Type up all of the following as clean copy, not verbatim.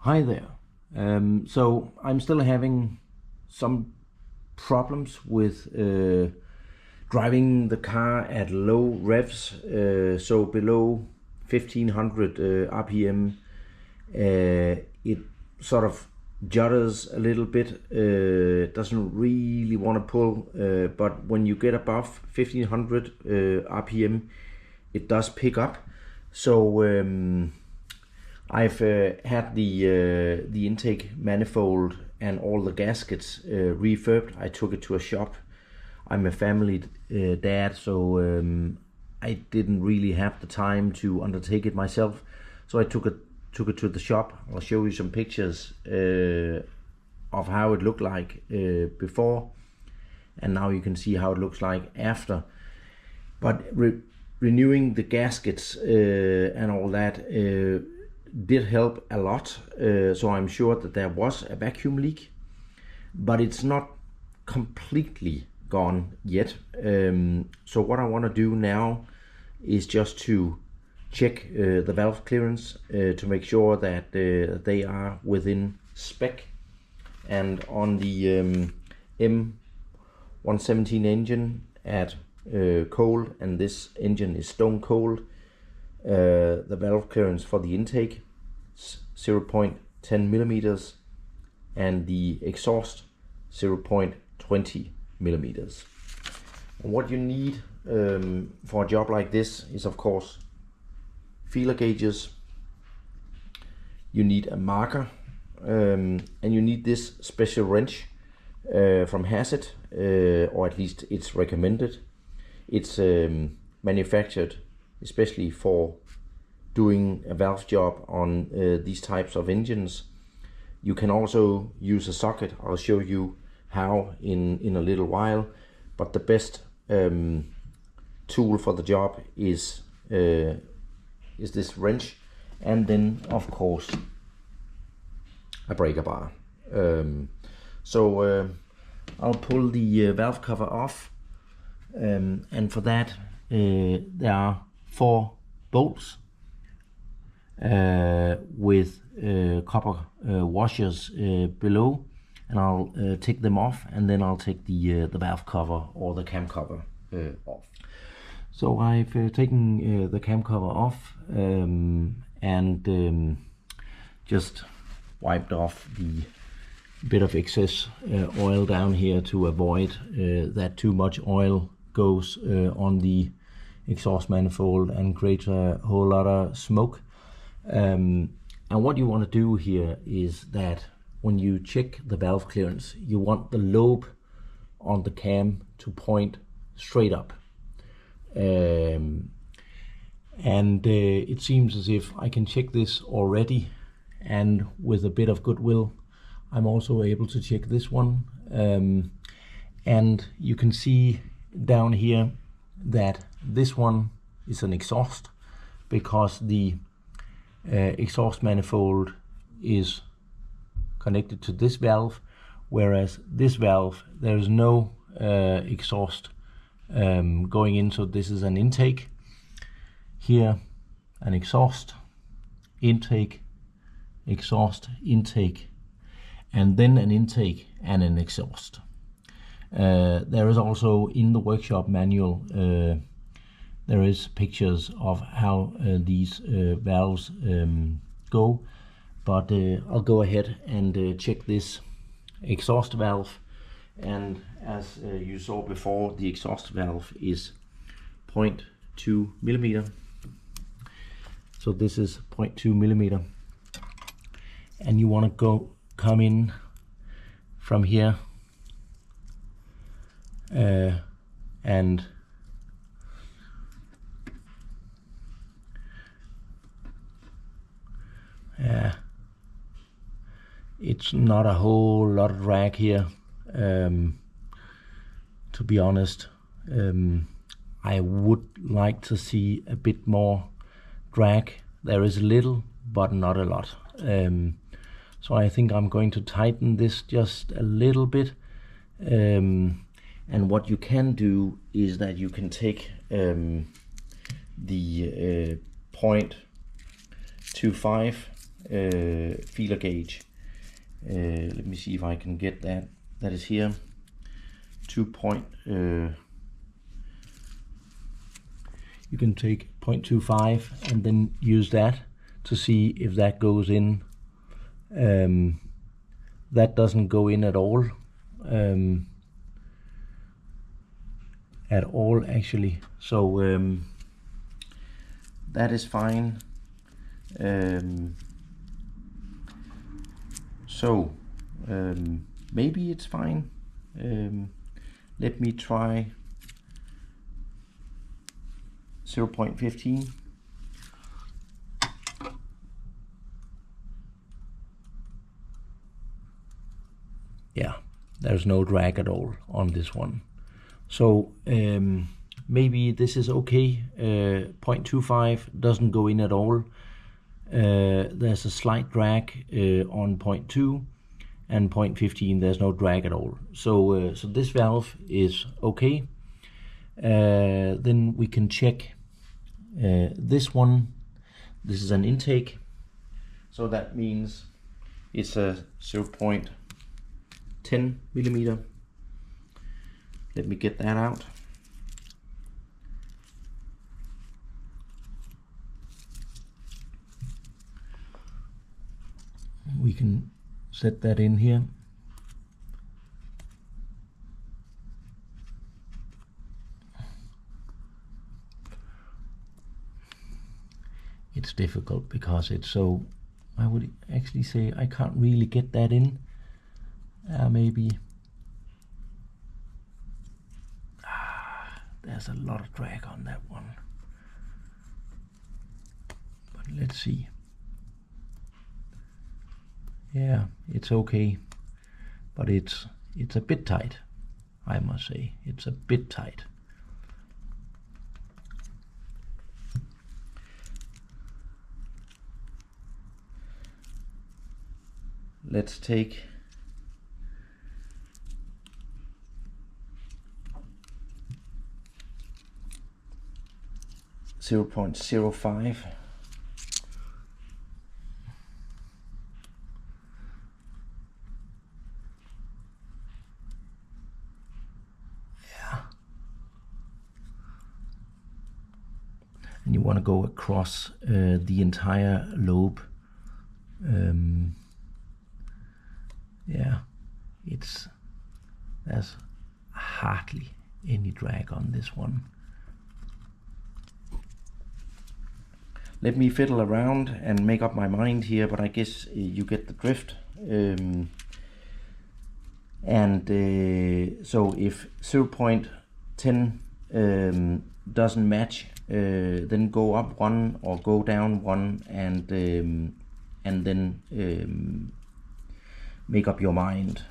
Hi there. So I'm still having some problems with driving the car at low revs, so below 1500 RPM. It sort of judders a little bit, doesn't really want to pull, but when you get above 1500 RPM, it does pick up. So I've had the intake manifold and all the gaskets refurbed. I took it to a shop. I'm a family dad, so I didn't really have the time to undertake it myself. So I took it to the shop. I'll show you some pictures of how it looked like before, and now you can see how it looks like after. But renewing the gaskets and all that did help a lot, so I'm sure that there was a vacuum leak, but it's not completely gone yet. So what I want to do now is just to check the valve clearance to make sure that they are within spec. And on the M117 engine at cold, and this engine is stone cold, the valve clearance for the intake is 0.10 millimeters and the exhaust 0.20 millimeters. And what you need for a job like this is, of course, feeler gauges. You need a marker, and you need this special wrench from Hazard, or at least it's recommended. It's manufactured especially for doing a valve job on these types of engines. You can also use a socket. I'll show you how in a little while, but the best tool for the job is this wrench, and then of course a breaker bar. I'll pull the valve cover off, and for that there are 4 bolts with copper washers below, and I'll take them off, and then I'll take the valve cover or the cam cover off. So I've taken the cam cover off and just wiped off the bit of excess oil down here to avoid that too much oil goes on the exhaust manifold and creates a whole lot of smoke. And what you want to do here is that when you check the valve clearance, you want the lobe on the cam to point straight up. It seems as if I can check this already, and with a bit of goodwill I'm also able to check this one, and you can see down here that this one is an exhaust, because the exhaust manifold is connected to this valve, whereas this valve there is no exhaust going in, so this is an intake. Here an exhaust, intake, exhaust, intake, and then an intake and an exhaust. There is also in the workshop manual there is pictures of how these valves go, but I'll go ahead and check this exhaust valve, and as you saw before, the exhaust valve is 0.2 millimeter. So this is 0.2 millimeter, and you want to come in from here and There's not a whole lot of drag here, to be honest. I would like to see a bit more drag. There is a little, but not a lot. So I think I'm going to tighten this just a little bit. And what you can do is that you can take the 0.25 feeler gauge. Let me see if I can get that. That is here. You can take 0.25 and then use that to see if that goes in. That doesn't go in at all. Actually. So that is fine. Maybe it's fine. Let me try 0.15. Yeah, there's no drag at all on this one. So maybe this is okay. 0.25 doesn't go in at all. There's a slight drag on 0.2, and 0.15 there's no drag at all. So this valve is okay. Then we can check this one. This is an intake, so that means it's a 0.10 millimeter. Let me get that out. We can set that in here. It's difficult because it's so, I would actually say I can't really get that in. Maybe. There's a lot of drag on that one. But let's see. Yeah, it's okay, but it's a bit tight, I must say. It's a bit tight. Let's take .05. And you want to go across the entire lobe. Yeah, there's hardly any drag on this one. Let me fiddle around and make up my mind here, but I guess you get the drift. So if 0.10 doesn't match, then go up one or go down one, and then make up your mind.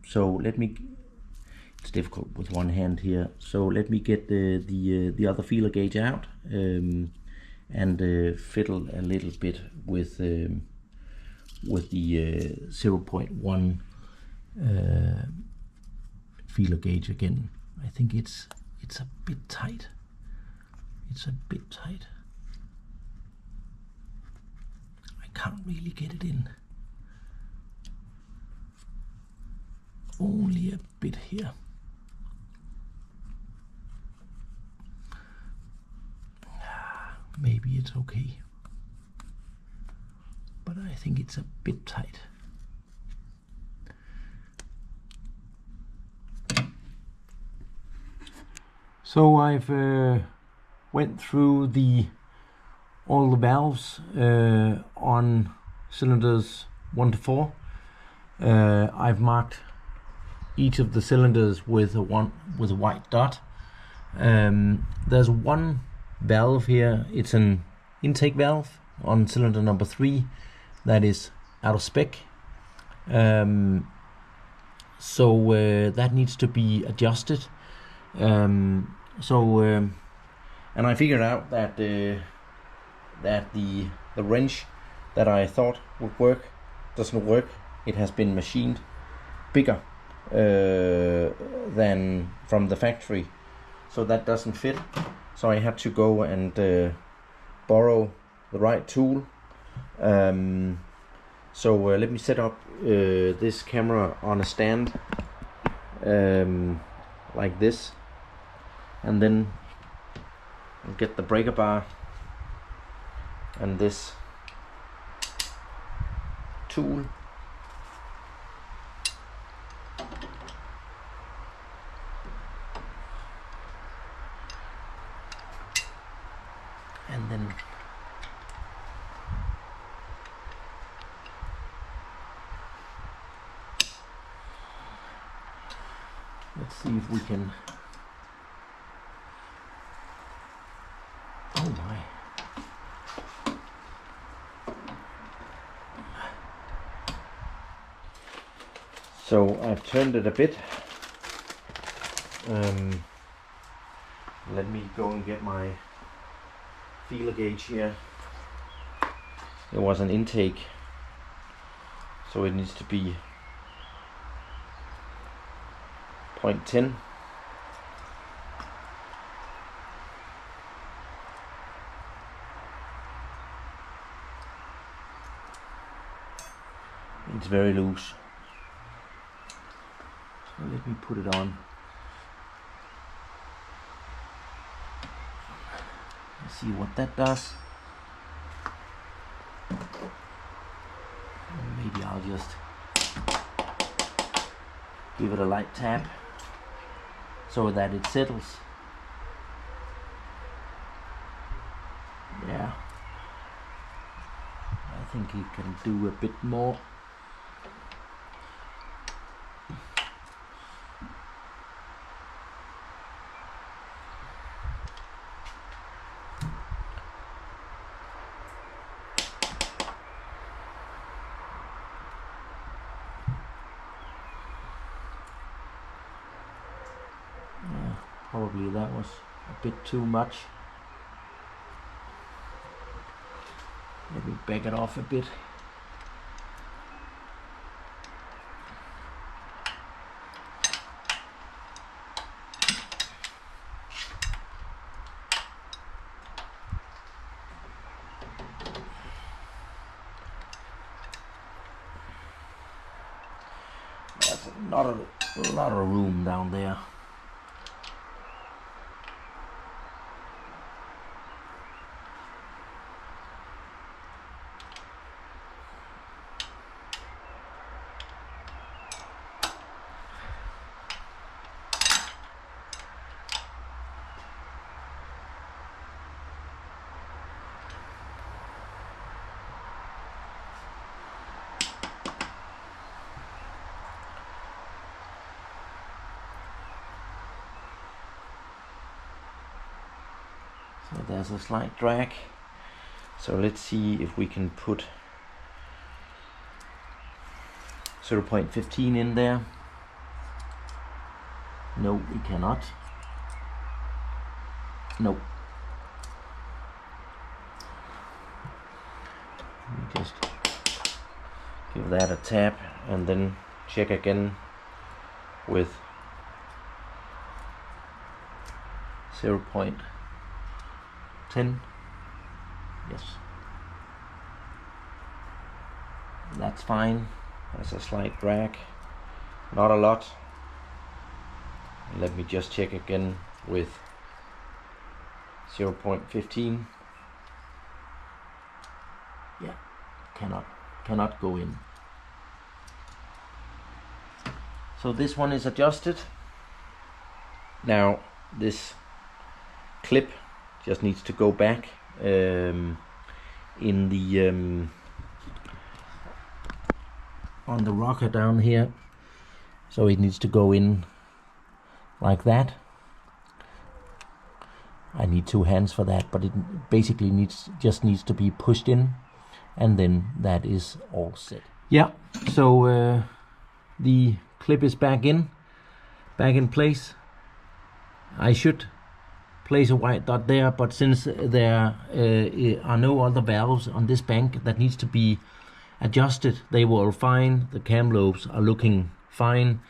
So let me. It's difficult with one hand here. So let me get the other feeler gauge out and fiddle a little bit with the 0.1 feeler gauge again. I think it's a bit tight. It's a bit tight. I can't really get it in. Only a bit here. Maybe it's okay, but I think it's a bit tight. So I've went through all the valves on cylinders 1 to 4. I've marked each of the cylinders with a white dot. There's one valve here. It's an intake valve on cylinder number 3 that is out of spec. So that needs to be adjusted. And I figured out that the wrench that I thought would work doesn't work. It has been machined bigger than from the factory, so that doesn't fit. So I had to go and borrow the right tool. So let me set up this camera on a stand like this, and then I'll get the breaker bar and this tool. And then let's see if we can. Oh my. So I've turned it a bit. Let me go and get my feeler gauge here. It was an intake, so it needs to be 0.10. It's very loose. So let me put it on. Let's see what that does. Maybe I'll just give it a light tap so that it settles. Yeah, I think it can do a bit more. Probably that was a bit too much. Let me back it off a bit. There's not a lot of room down there. So there's a slight drag. So let's see if we can put 0.15 in there. No, we cannot. Nope. Just give that a tap and then check again with 0.10. Yes, that's fine. There's a slight drag, not a lot. Let me just check again with 0.15. Yeah, cannot go in. So this one is adjusted. Now this clip just needs to go back in the on the rocker down here, so it needs to go in like that. I need two hands for that, but it basically just needs to be pushed in, and then that is all set. Yeah, so the clip is back in place. I should place a white dot there, but since there are no other valves on this bank that needs to be adjusted, they were all fine. The cam lobes are looking fine.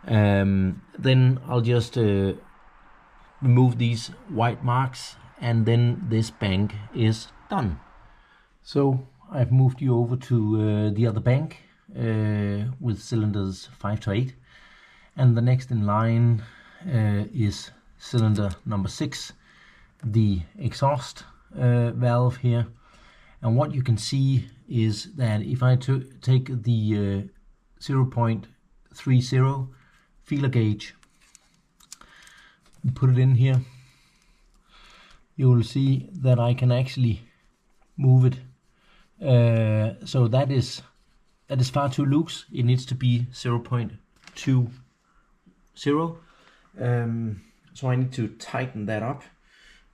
Then I'll just remove these white marks, and then this bank is done. So I've moved you over to the other bank with cylinders 5 to 8, and the next in line is cylinder number 6, the exhaust valve here. And what you can see is that if I take the 0.30 feeler gauge and put it in here, you will see that I can actually move it. So that is far too loose. It needs to be 0.20. So I need to tighten that up,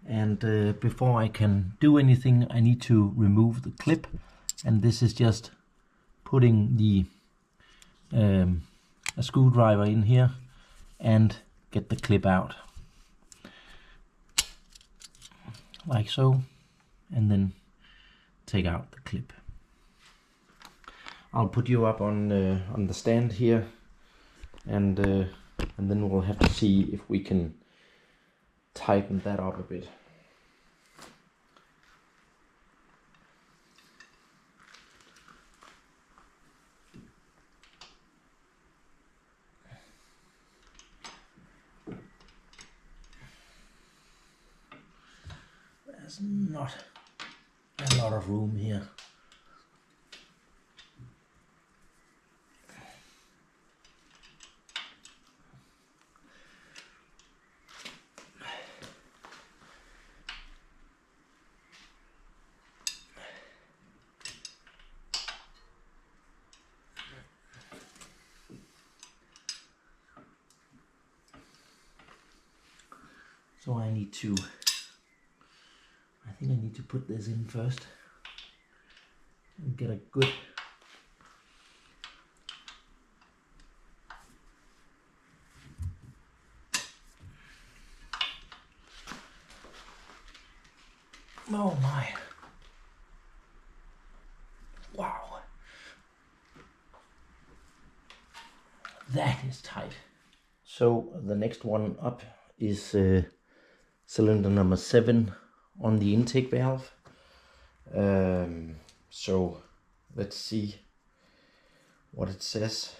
and before I can do anything, I need to remove the clip, and this is just putting the a screwdriver in here and get the clip out like so, and then take out the clip. I'll put you up on the stand here, and then we'll have to see if we can tighten that up a bit. There's not a lot of room here. So I think I need to put this in first and get a good oh my, wow, that is tight. So the next one up is cylinder number 7 on the intake valve. So let's see what it says.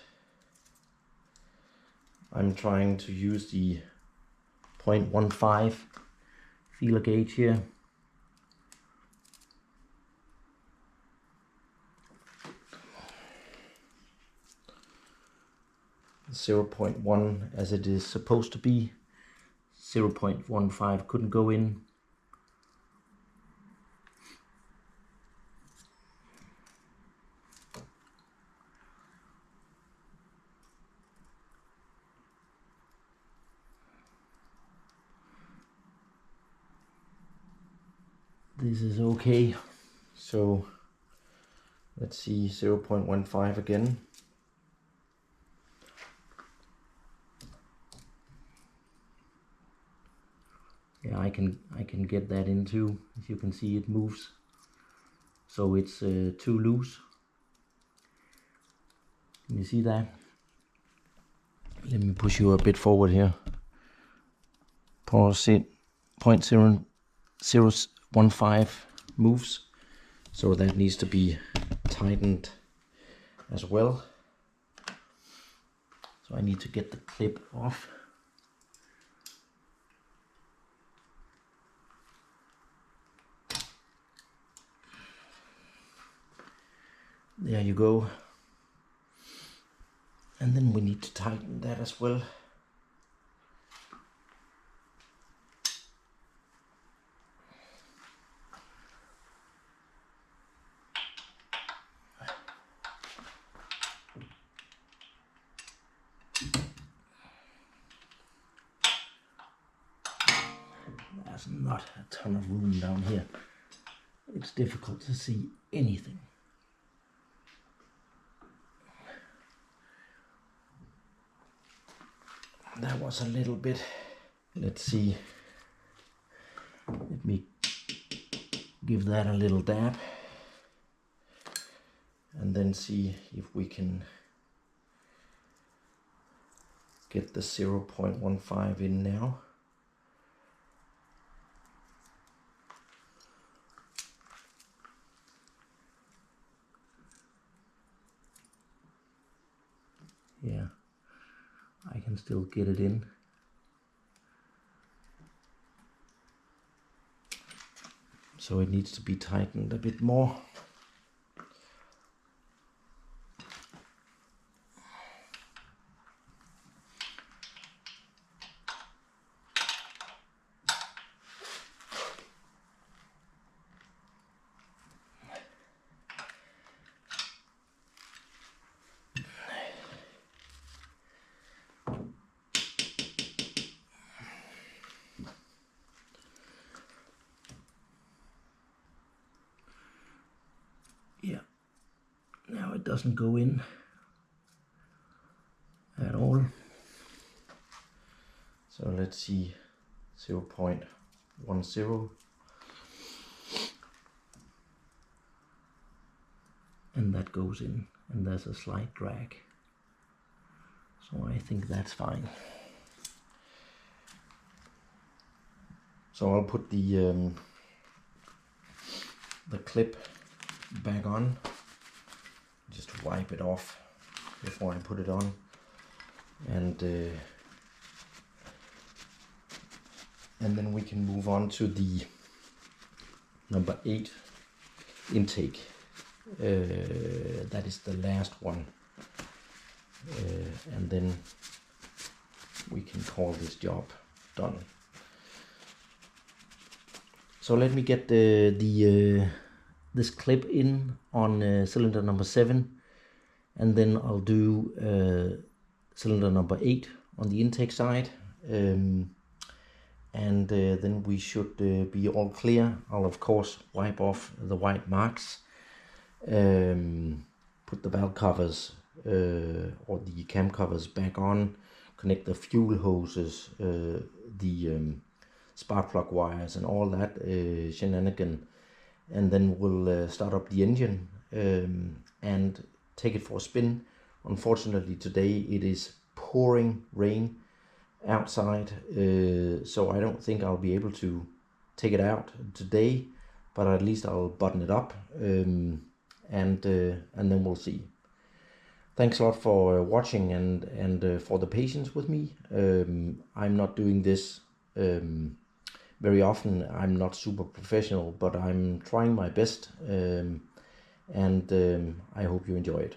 I'm trying to use the 0.15 feeler gauge here. .1 as it is supposed to be. 0.15 couldn't go in. This is okay. So let's see, 0.15 again. Yeah, I can get that in too. As you can see, it moves, so it's too loose. Can you see that? Let me push you a bit forward here. Pause it. 0.0015 moves, so that needs to be tightened as well. So I need to get the clip off. There you go. And then we need to tighten that as well. There's not a ton of room down here. It's difficult to see anything. that was a little bit. Let's see. Let me give that a little dab and then see if we can get the 0.15 in now. Yeah, I can still get it in. So it needs to be tightened a bit more. Yeah, now it doesn't go in at all. So let's see, 0.10, and that goes in, and there's a slight drag. So I think that's fine. So I'll put the clip back on, just to wipe it off before I put it on, and then we can move on to the number 8 intake. That is the last one, and then we can call this job done. So let me get this clip in on cylinder number 7, and then I'll do cylinder number 8 on the intake side, and then we should be all clear. I'll of course wipe off the white marks, put the valve covers or the cam covers back on, connect the fuel hoses, the spark plug wires and all that shenanigan, and then we'll start up the engine and take it for a spin. Unfortunately today it is pouring rain outside, so I don't think I'll be able to take it out today, but at least I'll button it up, and then we'll see. Thanks a lot for watching and for the patience with me. I'm not doing this very often. I'm not super professional, but I'm trying my best, and I hope you enjoy it.